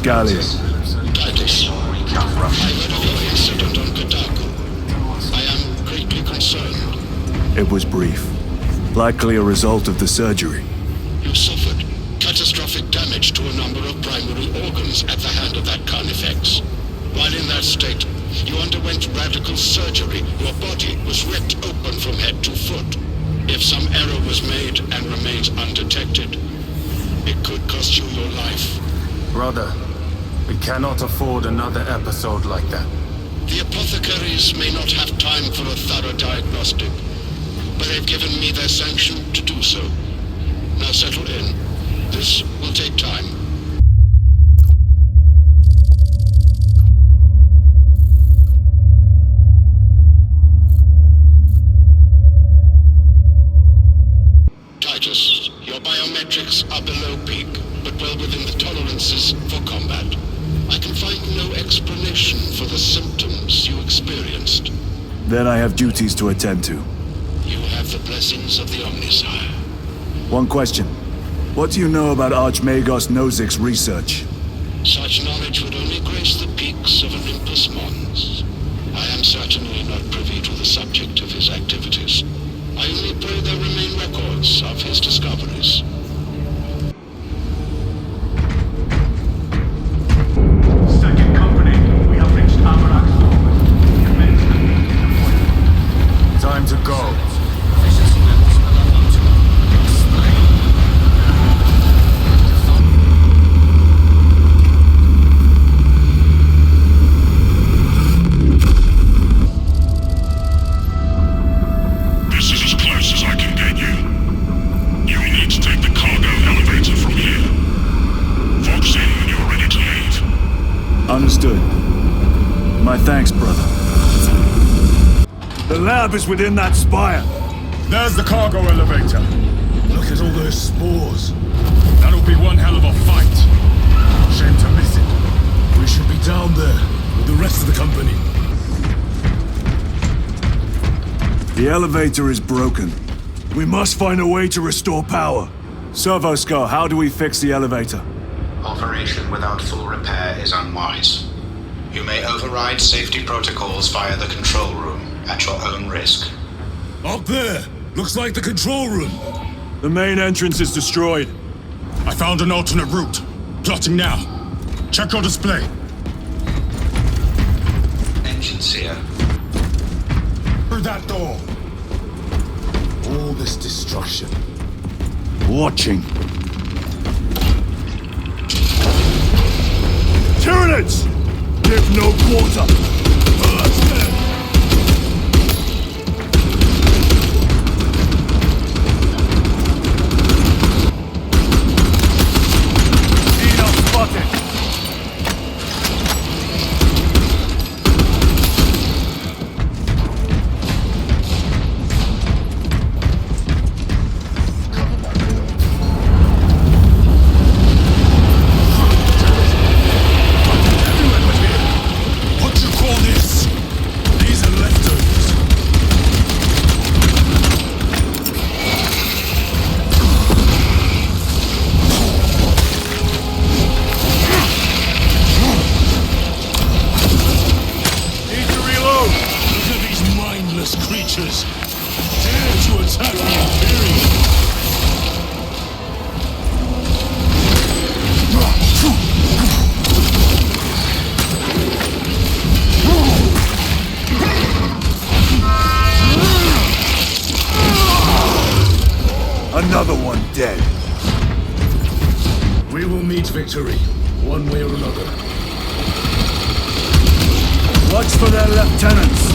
Titus Gallia. Titus, I heard of your incident on Kotaku. I am greatly concerned. It was brief. Likely a result of the surgery. You suffered catastrophic damage to a number of primary organs at the hand of that carnifex. While in that state, you underwent radical surgery. Your body was ripped open from head to foot. If some error was made and remains undetected, it could cost you your life. Brother, we cannot afford another episode like that. The apothecaries may not have time for a thorough diagnostic, but they've given me their sanction to do so. Now settle in. This will take time. Titus, your biometrics are below peak, but well within the tolerances for combat. I can find no explanation for the symptoms you experienced. Then I have duties to attend to. You have the blessings of the Omnisire. One question. What do you know about Archmagos Nozik's research? Such knowledge would only grace the peaks of Olympus Mons. I am certainly not privy to the subject of his activities. I only pray there remain records of his discoveries. Second company, we have reached Amarak's orbit. Commence deployment. Time to go. This is as close as I can get you. You will need to take the cargo elevator from here. Fox in when you're ready to leave. Understood. My thanks, brother. The lab is within that spire. There's the cargo elevator. Look at all those spores. That'll be one hell of a fight. Shame to miss it. We should be down there with the rest of the company. The elevator is broken. We must find a way to restore power. Servoscar, how do we fix the elevator? Operation without full repair is unwise. You may override safety protocols via the control room at your own risk. Up there! Looks like the control room. The main entrance is destroyed. I found an alternate route. Plotting now. Check your display. Engines here. Through that door. All this destruction. Watching. Tyranids! Give no quarter! Enough spotted! What you call this? These are leftovers. Need to reload! Look at these mindless creatures. Dare to attack the Imperium. Another one dead. We will meet victory, one way or another. Watch for their lieutenants.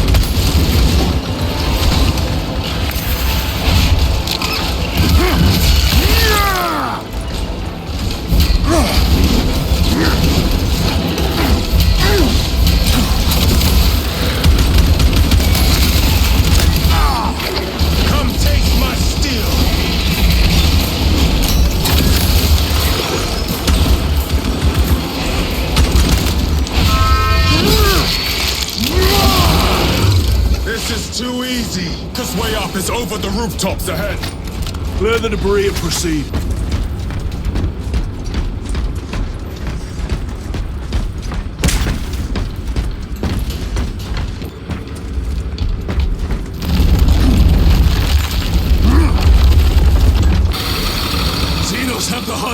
Come take my steel. This is too easy. This way up is over the rooftops ahead. Clear the debris and proceed.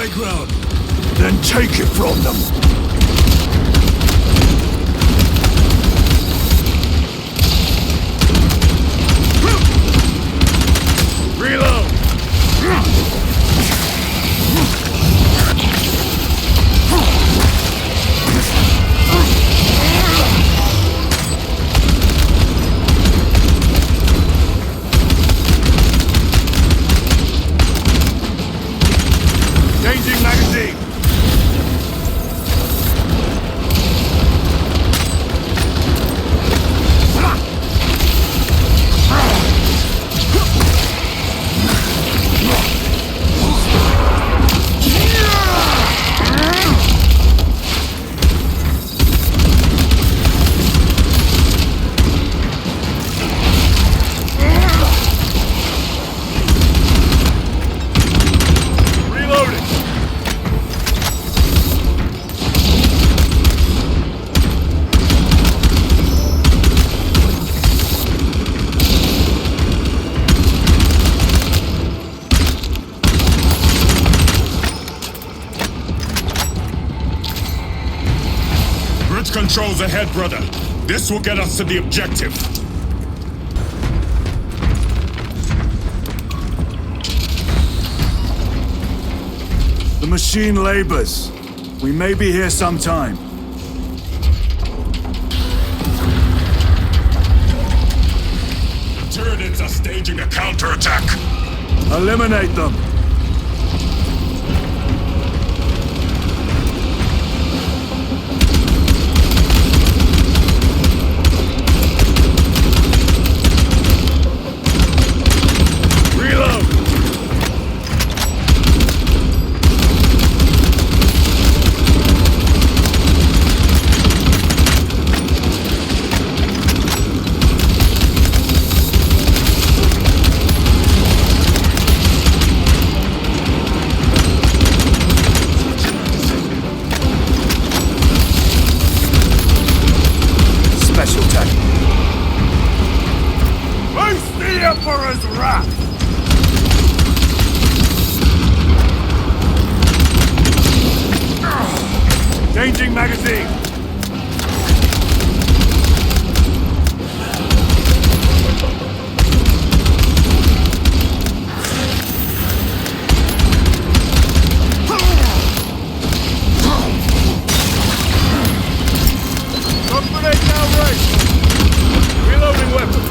high ground. Then take it from them. Reload! Changing magazine. Bridge controls ahead, brother. This will get us to the objective. The machine labors. We may be here sometime. Tyranids are staging a counterattack. Eliminate them. Special tactic. Face the Emperor's wrath! Changing magazine. Grenade now raised. Reloading weapon.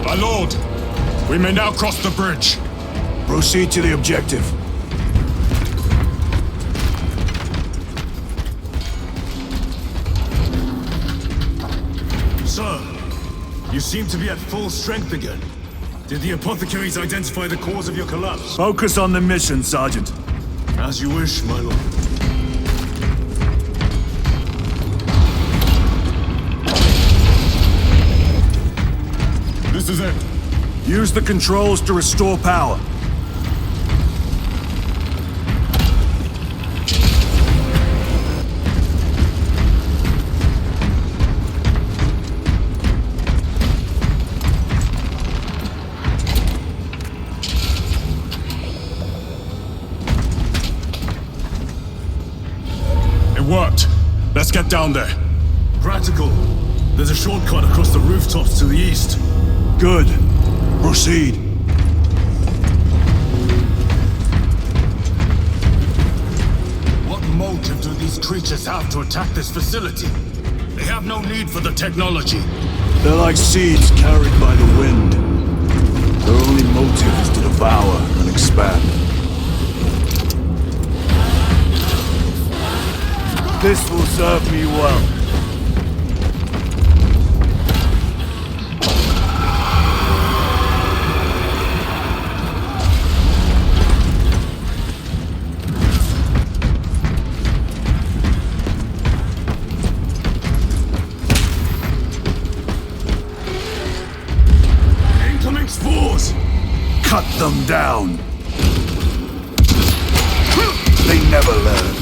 My lord, we may now cross the bridge. Proceed to the objective. Sir, you seem to be at full strength again. Did the apothecaries identify the cause of your collapse? Focus on the mission, Sergeant. As you wish, my lord. This is it. Use the controls to restore power. It worked. Let's get down there. Practical. There's a shortcut across the rooftops to the east. Good. Proceed. What motive do these creatures have to attack this facility? They have no need for the technology. They're like seeds carried by the wind. Their only motive is to devour and expand. This will serve me well. cut them down. They never learn.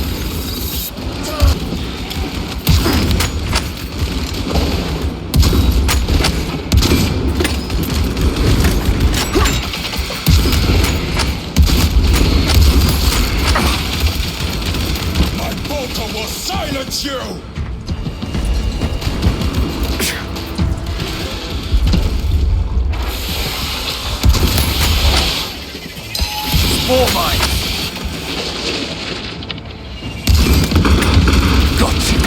My bolter will silence you! Spore mine! Got you!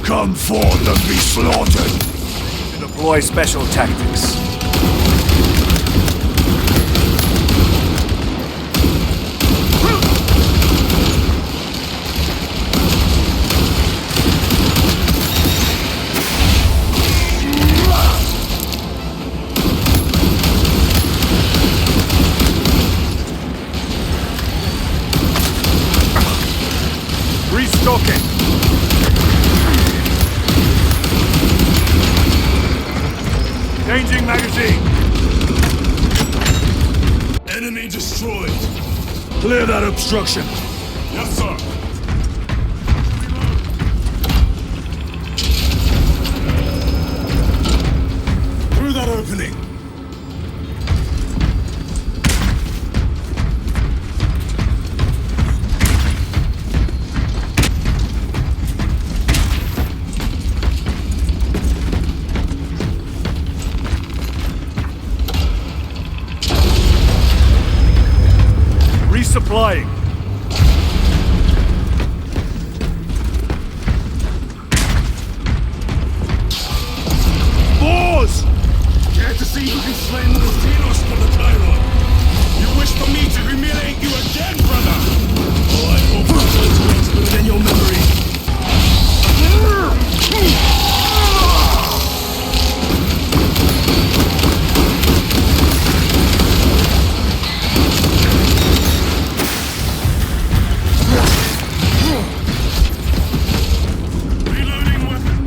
Come forth and be slaughtered! Deploy special tactics. Restocking! Changing magazine! Enemy destroyed! Clear that obstruction! Yes, sir! Through that opening! Resupplying! Boars! Care to see who can slay more Xenos for the Tyrant? You wish for me to humiliate you again, brother? Oh, I hope I'm going to explode in your memory. Reloading weapon.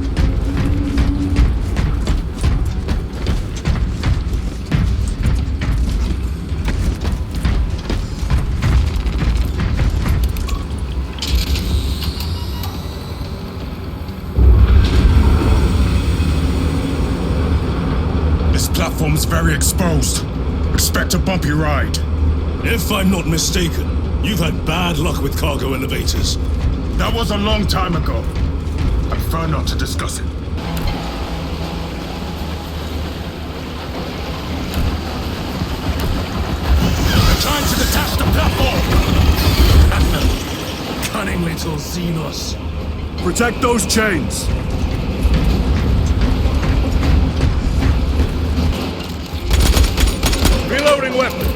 This platform's very exposed. Expect a bumpy ride. If I'm not mistaken, you've had bad luck with cargo elevators. That was a long time ago. I prefer not to discuss it. Time to detach the platform! Cunning little Xenos. Protect those chains! Reloading weapon!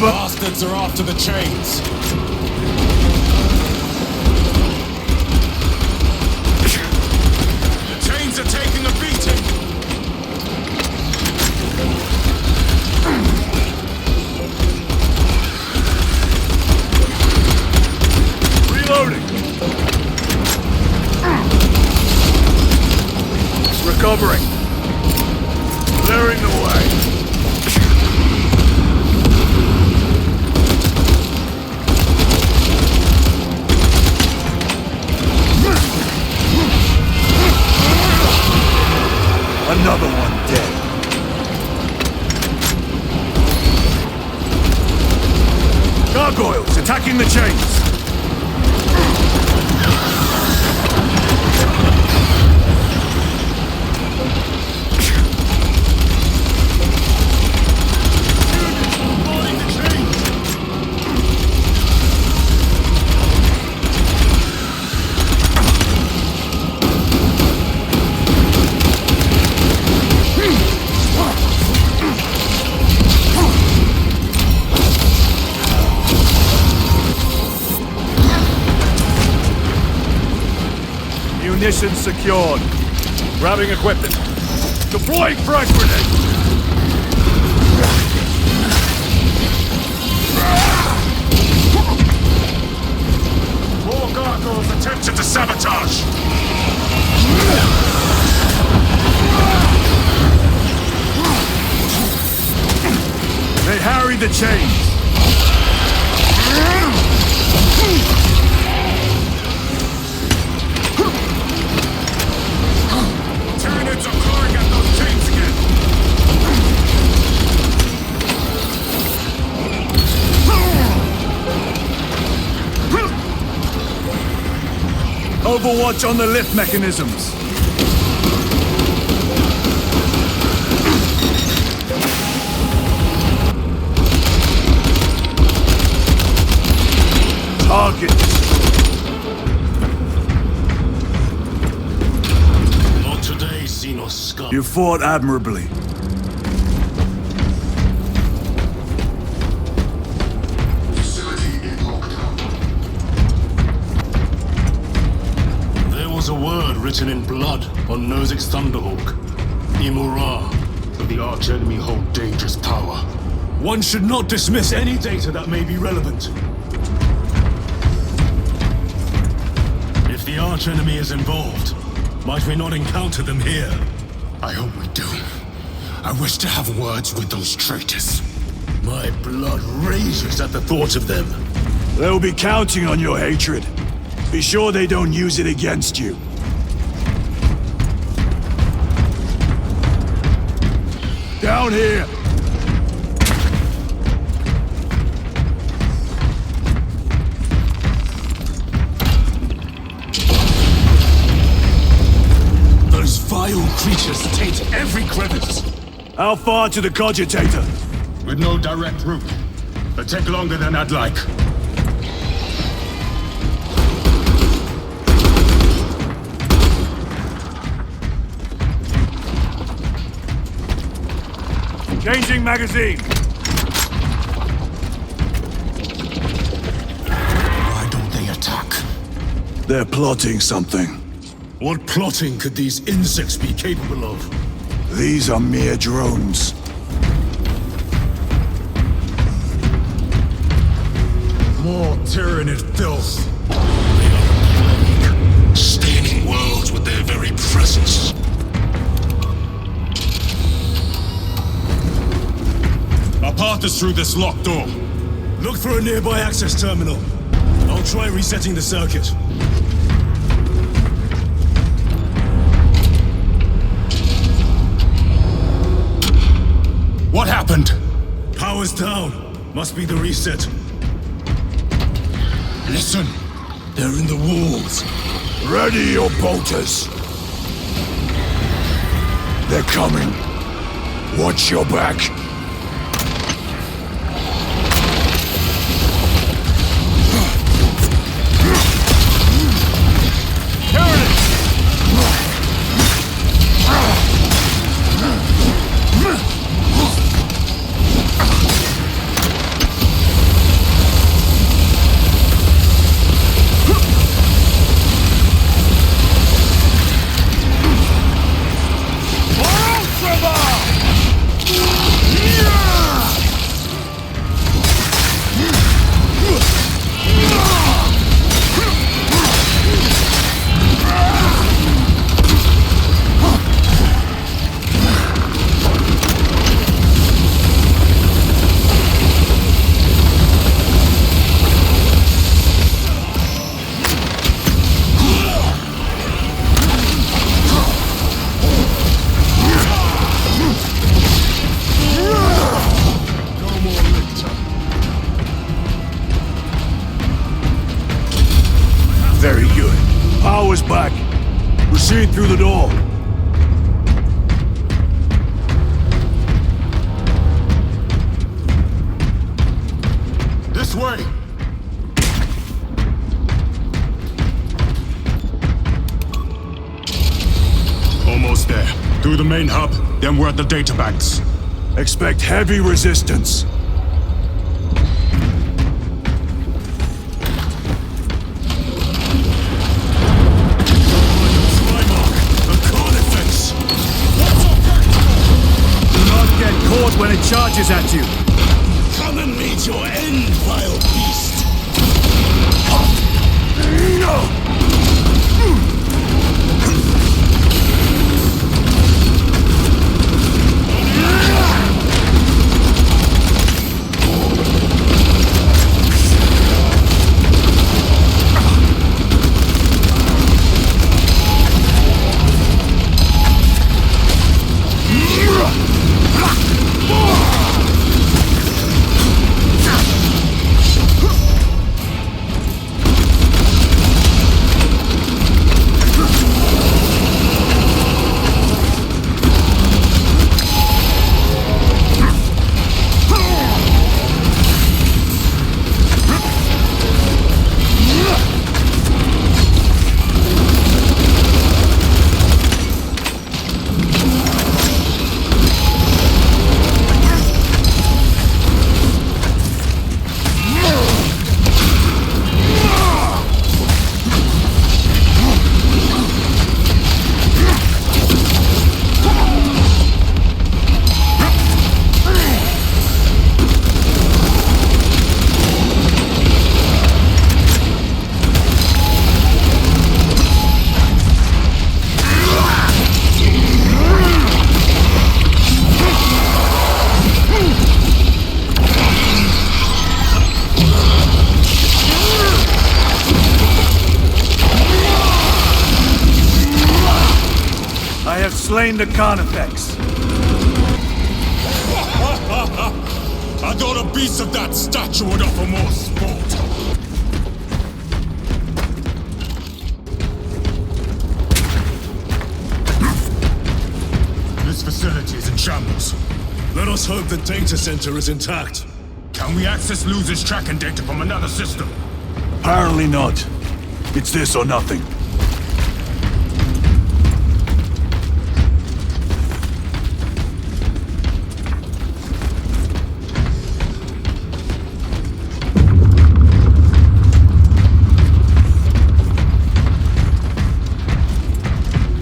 Bastards are after the chains. The chains are taking a beating. Reloading! Recovering! Clearing the way! Gargoyles attacking the chains! Munitions secured. Grabbing equipment. Deploying frag grenade! More gargoyles attempted to sabotage! They harry the chains! Tyranids are clawing at those chains again! Overwatch on the lift mechanisms! Target! Not today, Xenos scum. You fought admirably. Facility in lockdown. There was a word written in blood on Nozick's Thunderhawk. Imura. But the archenemy hold dangerous power. One should not dismiss any data that may be relevant. If the archenemy is involved, might we not encounter them here? I hope we do. I wish to have words with those traitors. My blood rages at the thought of them. They'll be counting on your hatred. Be sure they don't use it against you. Down here! Those vile creatures taint every crevice. How far to the cogitator? With no direct route. It'll take longer than I'd like. Changing magazine! Why don't they attack? They're plotting something. What plotting could these insects be capable of? These are mere drones. More tyrannid filth. Staining worlds with their very presence. Our path is through this locked door. Look for a nearby access terminal. I'll try resetting the circuit. What happened? Power's down. Must be the reset. Listen. They're in the walls. Ready your bolters! They're coming. Watch your back. through the door. This way! Almost there. Through the main hub, then we're at the databanks. Expect heavy resistance. Caught when it charges at you. Come and meet your end, vile beast! Slain the Carnifex. I thought a beast of that stature would offer more sport. This facility is in shambles. Let us hope the data center is intact. Can we access Luz's tracking data from another system? Apparently not. It's this or nothing.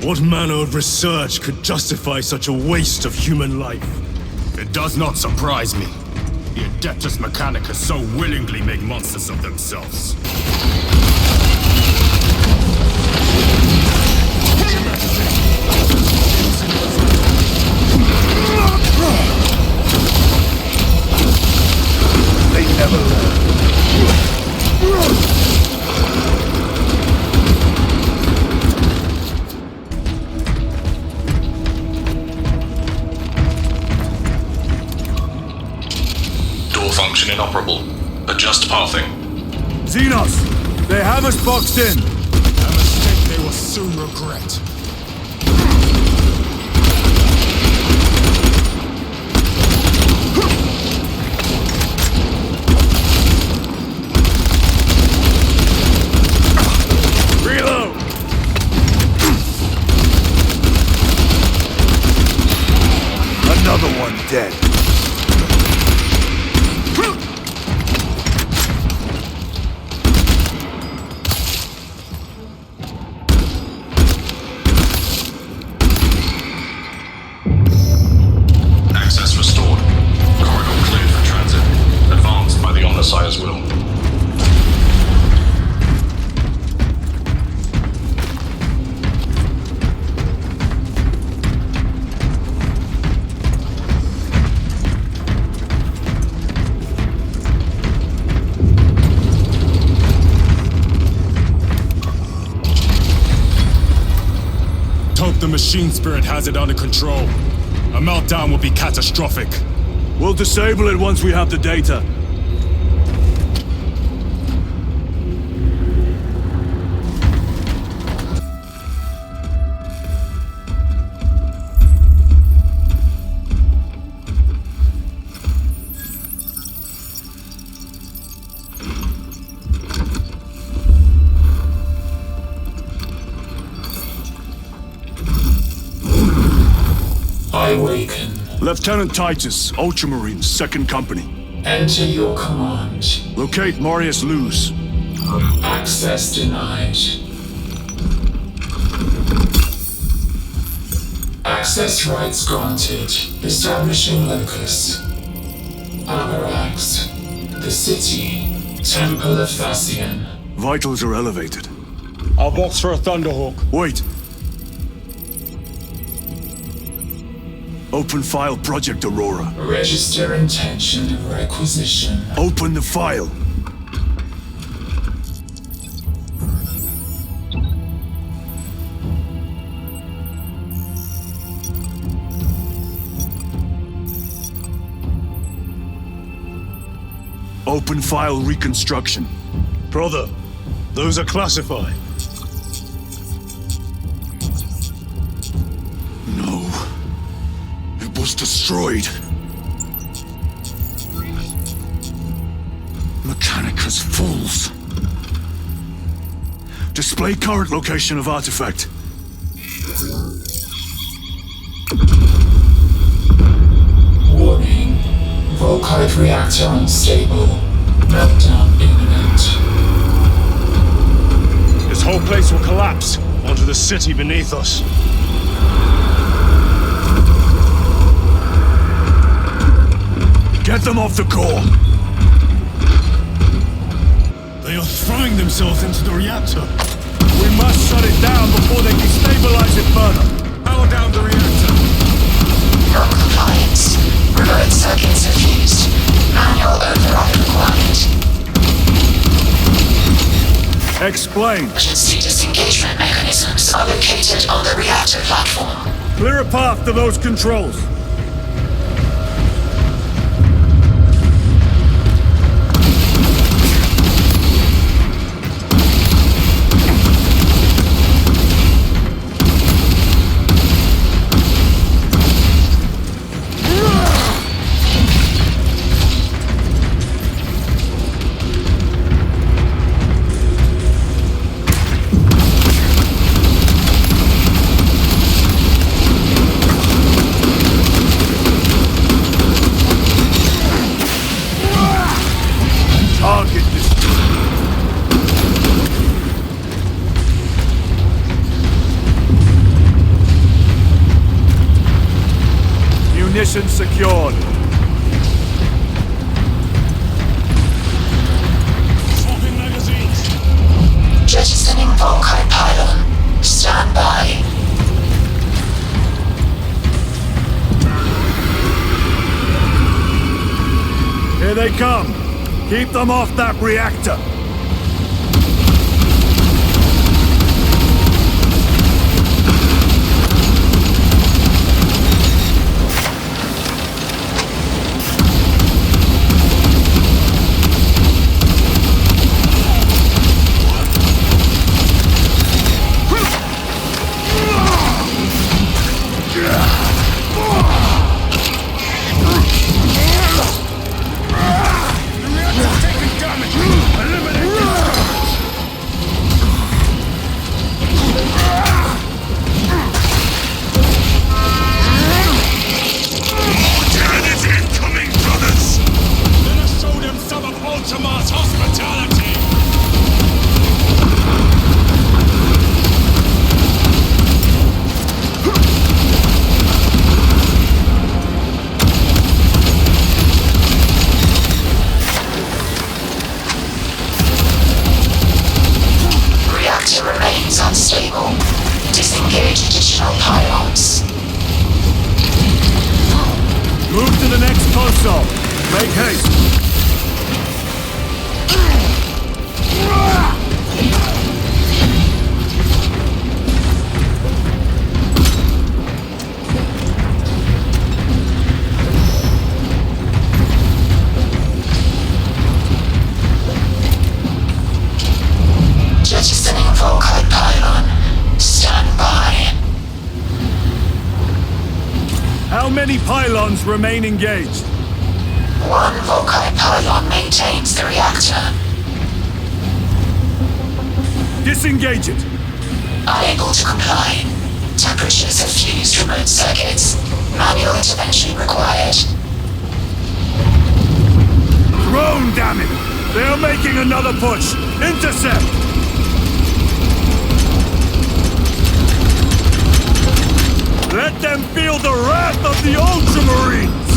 What manner of research could justify such a waste of human life? It does not surprise me. The Adeptus Mechanicus so willingly make monsters of themselves. They never learn. Function inoperable. Adjust pathing. Xenos! They have us boxed in! A mistake they will soon regret. Reload! Another one dead. Access restored. Corridor cleared for transit. Advanced by the Omnissiah's will. Hope the machine spirit has it under control. A meltdown will be catastrophic. We'll disable it once we have the data. Lieutenant Titus, Ultramarines, 2nd Company. Enter your command. Locate Marius Luz. Access denied. Access rights granted. Establishing locus. Amarax. The city. Temple of Thasian. Vitals are elevated. I'll box for a Thunderhawk. Wait. Open file Project Aurora. Register intention of requisition. Open the file. Open file reconstruction. Brother, those are classified. No. It was destroyed. Mechanicus fools. Display current location of artifact. Warning. Volkite reactor unstable. Meltdown imminent. This whole place will collapse onto the city beneath us. Get them off the core. They are throwing themselves into the reactor. We must shut it down before they destabilize it further. Power down the reactor. Non-compliance. Remote circuits are fused. Manual override required. Explain. Emergency disengagement mechanisms are located on the reactor platform. Clear a path to those controls. Target destroyed. Munitions secured. Swapping magazines. Jettisoning Volkite pylon. Stand by. Here they come. Keep them off that reactor. Unstable. Disengage additional pylons. Move to the next console. Make haste. Jettisoning Volkite pylon. Stand by. How many pylons remain engaged? One Volkite pylon maintains the reactor. Disengage it. Unable to comply. Temperatures have fused remote circuits. Manual intervention required. Drone, damn it! They are making another push! Intercept! Let them feel the wrath of the Ultramarines!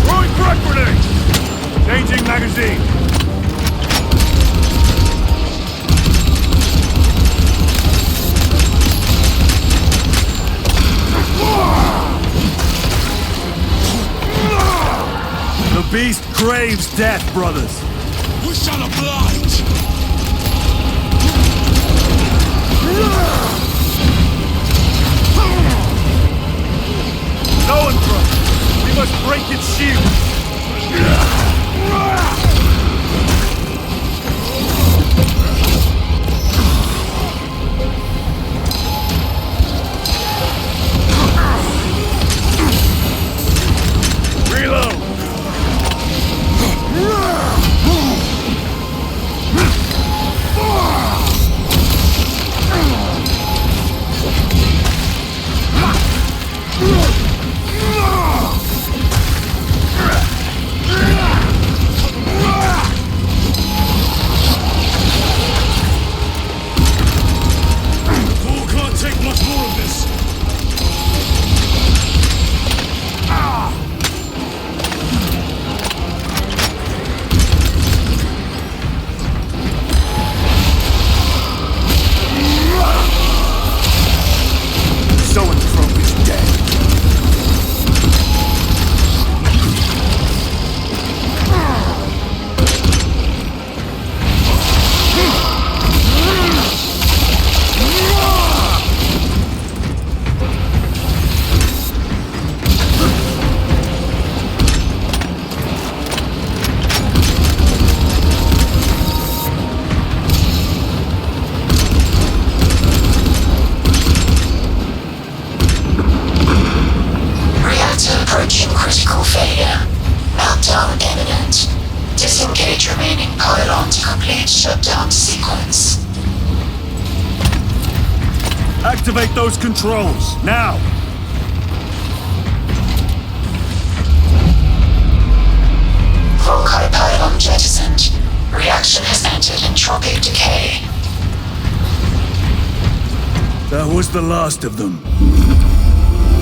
Throwing frag grenade! Changing magazine! The beast craves death, brothers! We shall oblige! No one throw! We must break its shield! Reload! Approaching critical failure. Meltdown imminent. Disengage remaining pylon to complete shutdown sequence. Activate those controls, now! Volkite pylon jettisoned. Reaction has entered entropic decay. That was the last of them.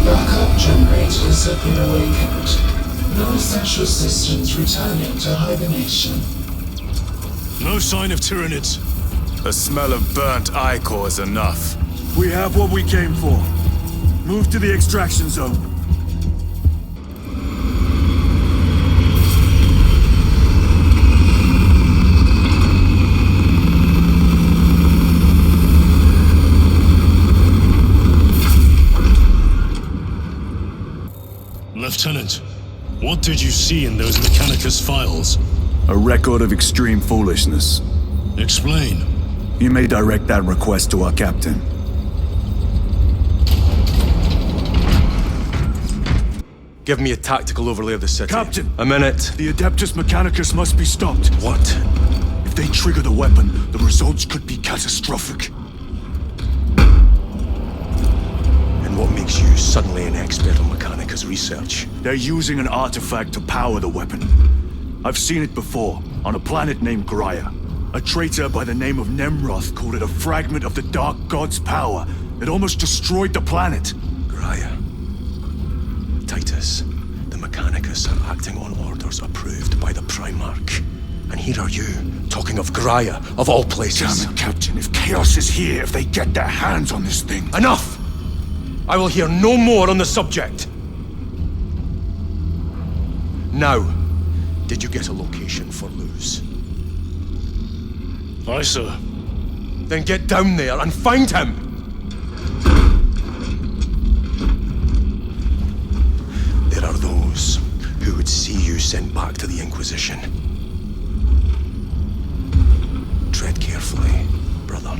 Backup generators have been awakened. Non-essential systems returning to hibernation. No sign of Tyranids. The smell of burnt ichor is enough. We have what we came for. Move to the extraction zone. Lieutenant, what did you see in those Mechanicus files? A record of extreme foolishness. Explain. You may direct that request to our captain. Give me a tactical overlay of the city. Captain! A minute. The Adeptus Mechanicus must be stopped. What? If they trigger the weapon, the results could be catastrophic. And what makes you suddenly an expert on Mechanicus research? They're using an artifact to power the weapon. I've seen it before, on a planet named Graia. A traitor by the name of Nemroth called it a fragment of the Dark God's power that almost destroyed the planet. Graia. Titus, the Mechanicus are acting on orders approved by the Primarch. And here are you, talking of Graia, of all places. Damn it, Captain, if Chaos is here, if they get their hands on this thing... Enough! I will hear no more on the subject. Now, did you get a location for Luz? Aye, sir. Then get down there and find him! There are those who would see you sent back to the Inquisition. Tread carefully, brother.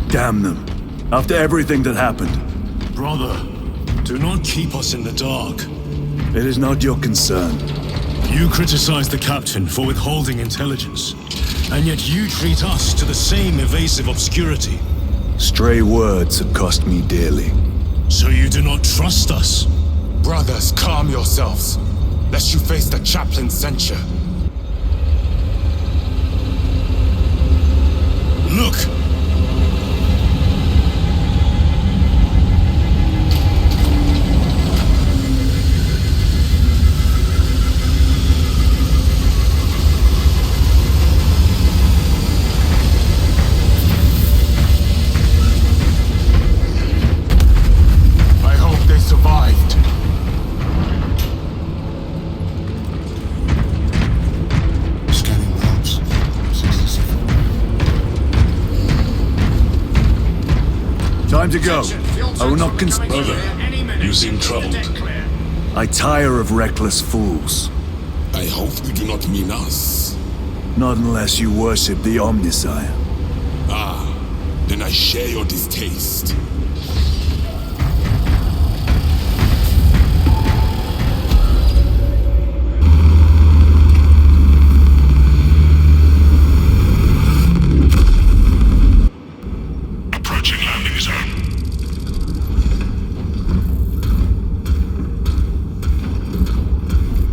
Damn them. After everything that happened. Brother, Do not keep us in the dark. It is not your concern. You criticize the captain for withholding intelligence, and yet you treat us to the same evasive obscurity. Stray words have cost me dearly. So you do not trust us? Brothers, calm yourselves, lest you face the chaplain's censure. Look! I hope they survived. Scanning maps. 67. Time to go. I will not Brother, you seem troubled. I tire of reckless fools. I hope you do not mean us. Not unless you worship the Omniscire. Ah, then I share your distaste. Approaching landing zone.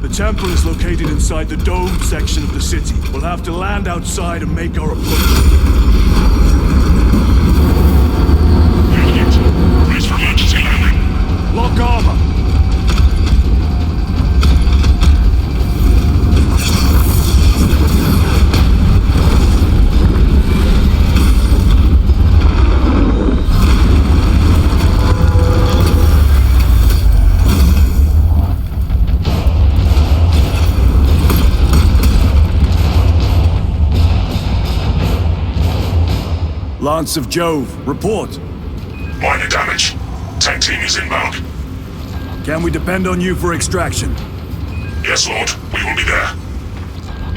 The temple is located inside the domed section of the city. We'll have to land outside and make our approach. Unit, brace for emergency landing. Lock armor! Lance of Jove, report. Minor damage. Tank team is inbound. Can we depend on you for extraction? Yes, Lord. We will be there.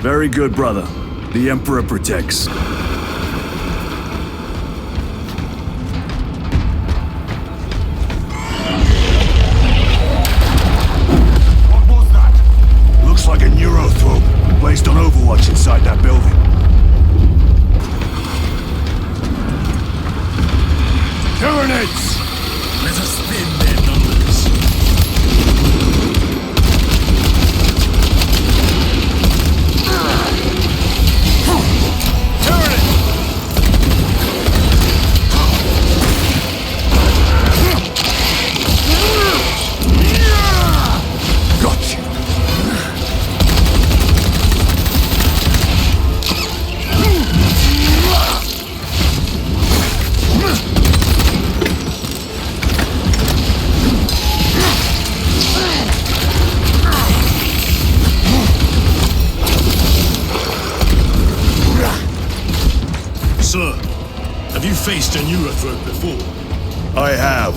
Very good, brother. The Emperor protects. What was that? Looks like a neurothrope placed on Overwatch inside that building. Tyranids! Let us thin their numbers. Got you. Sir, have you faced a neurothrope before? I have.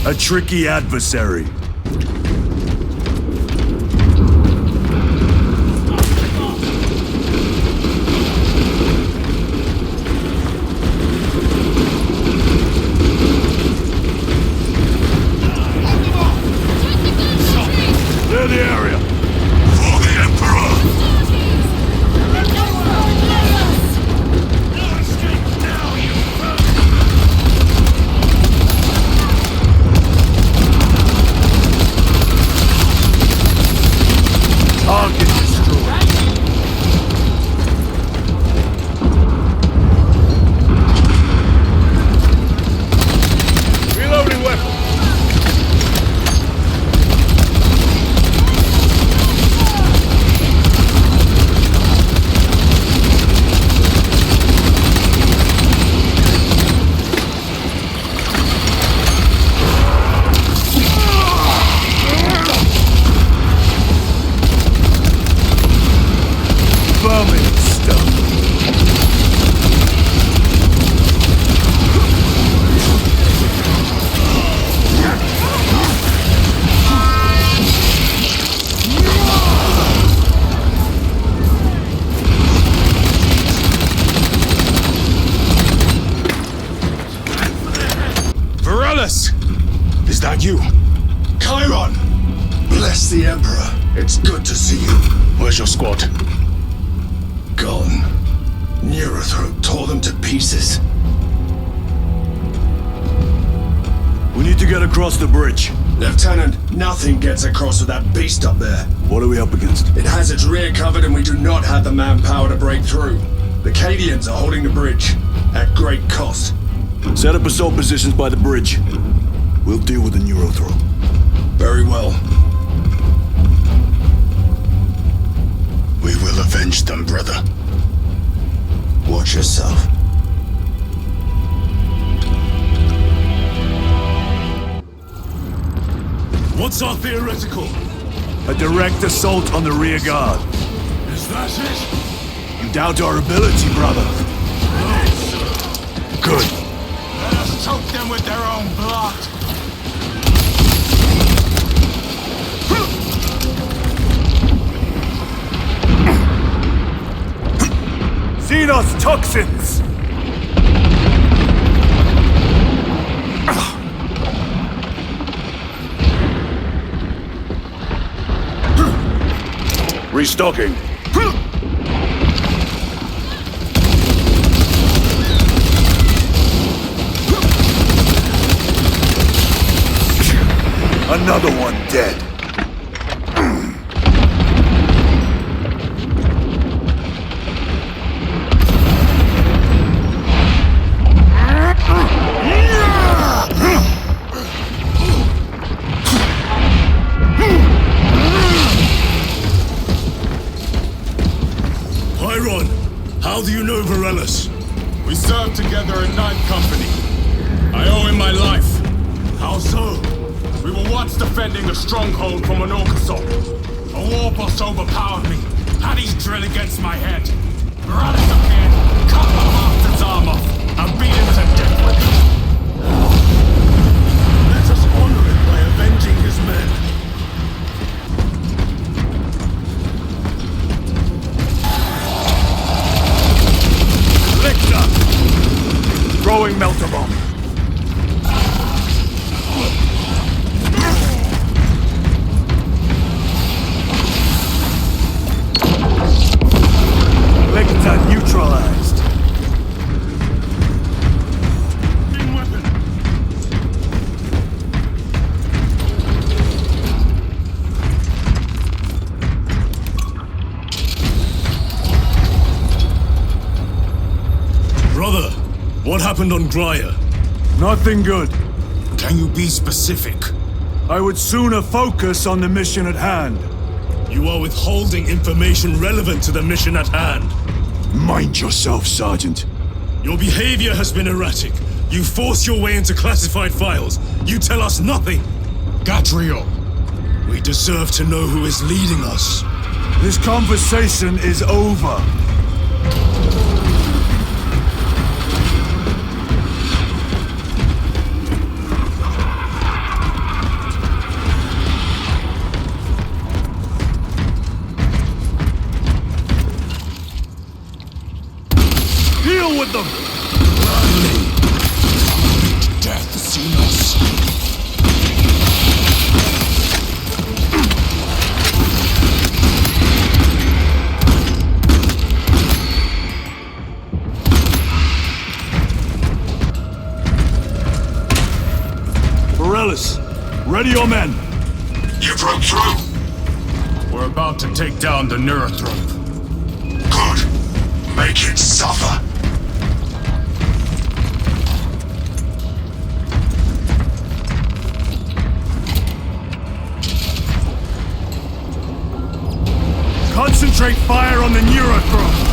A tricky adversary. Clear the area. For the Emperor! Target destroyed. Reloading weapon. It's good to see you. Where's your squad? Gone. Neurothroat tore them to pieces. We need to get across the bridge. Lieutenant, nothing gets across with that beast up there. What are we up against? It has its rear covered and we do not have the manpower to break through. The Cadians are holding the bridge, at great cost. Set up assault positions by the bridge. We'll deal with the Neurothroat. Very well. We will avenge them, brother. Watch yourself. What's our theoretical? A direct assault on the rear guard. Is that it? You doubt our ability, brother? Good. Let us choke them with their own blood. Xenos toxins! Restocking. Another one dead. How do you know Relentless? We served together in Ninth Company. I owe him my life. How so? We were once defending the stronghold from an orc assault. A war boss overpowered me, had his drill against my head. Relentless appeared, cut my bastard's arm off, and beat him to death with it. Let us honor it by avenging his men. Throwing melter bomb. Lecter neutralized. Weapon. Brother, what happened on Graya? Nothing good. Can you be specific? I would sooner focus on the mission at hand. You are withholding information relevant to the mission at hand. Mind yourself, Sergeant. Your behavior has been erratic. You force your way into classified files. You tell us nothing. Gatriel. We deserve to know who is leading us. This conversation is over. Deal with them! Gladly. Death Xenos. Morellis, ready your men. You broke through? We're about to take down the Neurothroat. Good. Make it suffer. Concentrate fire on the Neurothroat.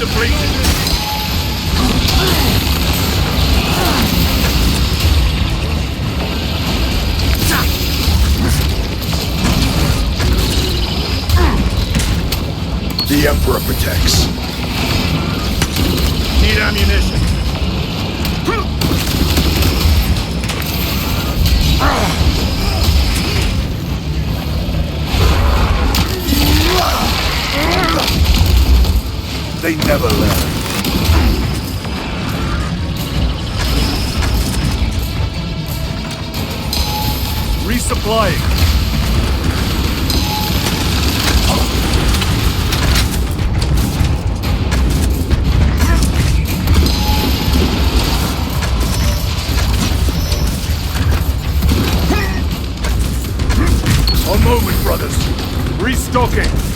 depleted. The Emperor protects. Need ammunition. They never learn. Resupplying. A moment, brothers. Restocking.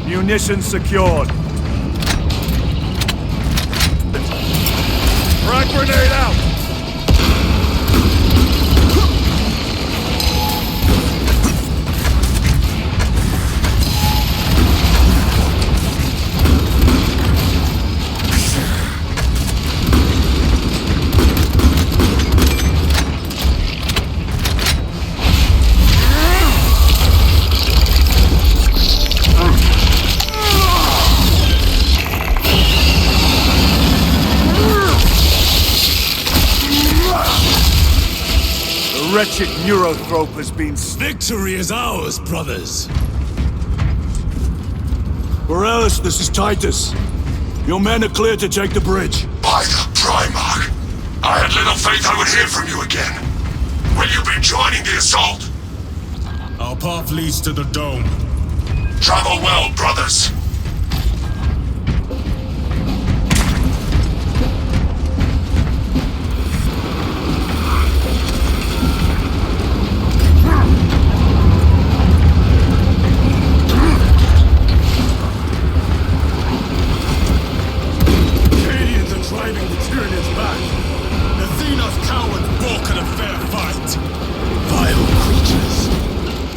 Munitions secured. Frag grenade out! Wretched Neurothrope has been... Victory is ours, brothers! Borealis, this is Titus. Your men are clear to take the bridge. By the Primarch! I had little faith I would hear from you again. Will you be joining the assault? Our path leads to the dome. Travel well, brothers.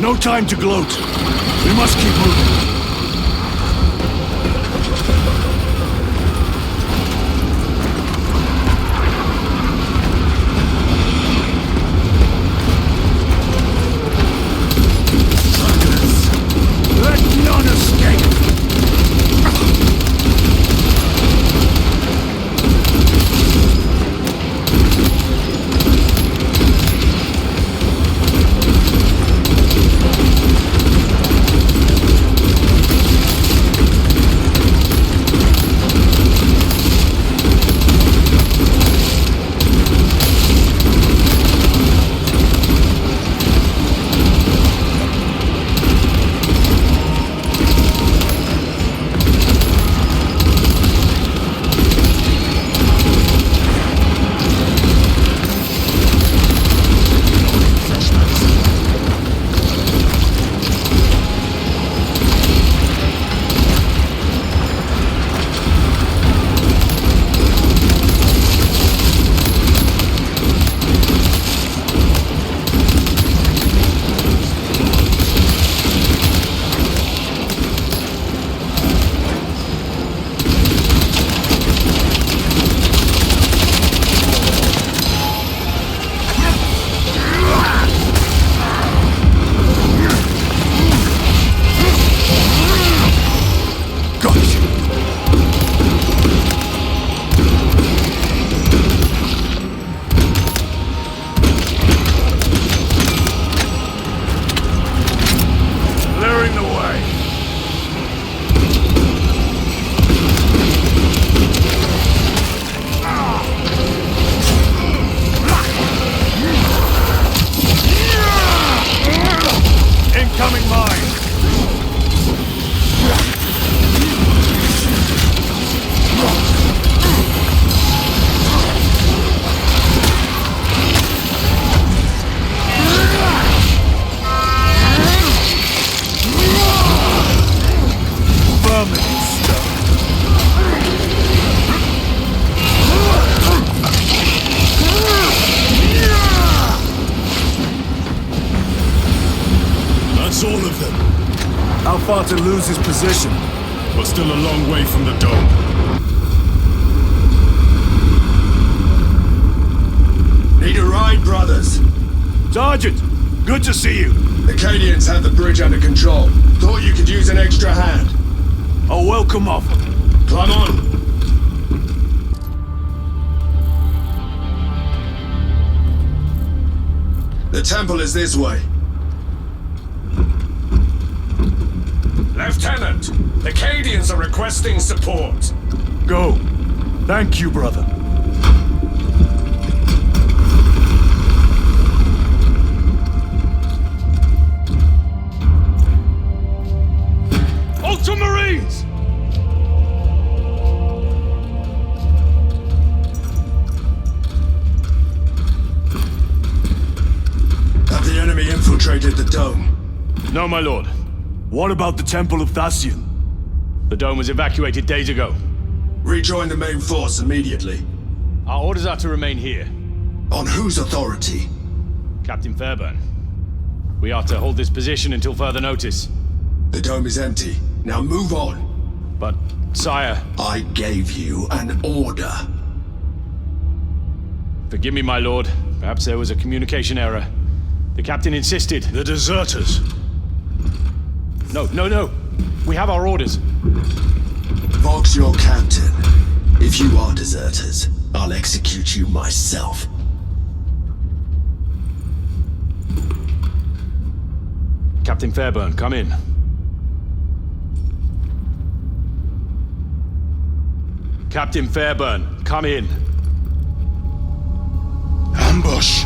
No time to gloat. We must keep moving. Let none escape! That's all of them. How far to lose his position? We're still a long way from the dome. Need a ride, brothers? Sergeant, good to see you. The Cadians have the bridge under control. Thought you could use an extra hand. A welcome offer. Climb on. The temple is this way. Lieutenant, the Cadians are requesting support. Go. Thank you, brother. Ultramarines! Have the enemy infiltrated the dome? No, my lord. What about the Temple of Thasian? The dome was evacuated days ago. Rejoin the main force immediately. Our orders are to remain here. On whose authority? Captain Fairburn. We are to hold this position until further notice. The dome is empty. Now move on. But, sire... I gave you an order. Forgive me, my lord. Perhaps there was a communication error. The captain insisted. The deserters. No. We have our orders. Vox your captain. If you are deserters, I'll execute you myself. Captain Fairburn, come in. Captain Fairburn, come in. Ambush!